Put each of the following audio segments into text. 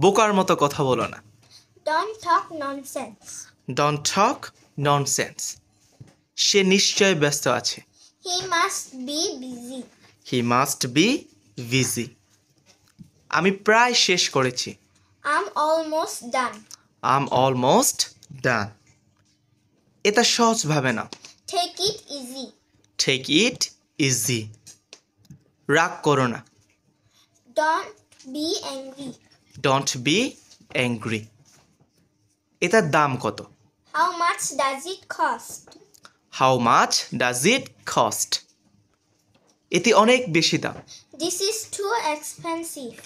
বোকার মতো কথা বলো না। Don't talk nonsense. Don't talk nonsense. সে নিশ্চয় ব্যস্ত আছে। He must be busy. He must be busy. আমি প্রায় শেষ করেছি। I'm almost done. I'm almost done. এটা সহজভাবে না। Take it easy. Take it easy. রাগ করো না। Don't be angry. Don't be angry. এটার দাম কত? How much does it cost? How much does it cost? এটি অনেক বেশি দাম। This is too expensive.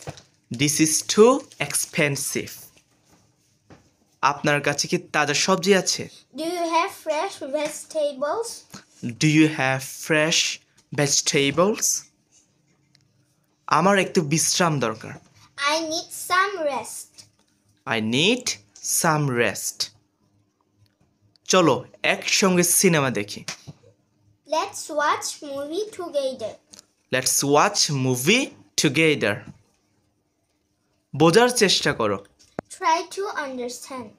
This is too expensive. আপনার কাছে কি তাজা সবজি আছে? Do you have fresh vegetables? Do you have fresh vegetables? আমার একটু বিশ্রাম দরকার। I need some rest. I need some rest. চলো একসঙ্গে সিনেমা দেখি। Let's watch movie together. Let's watch movie together. বোঝার চেষ্টা করো। Try to understand.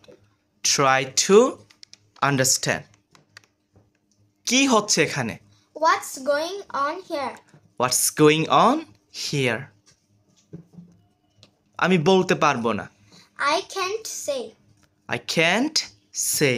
Try to understand. কি হচ্ছে এখানে? What's going on here? What's going on here? আমি বলতে পারবো না। I can't say. I can't say.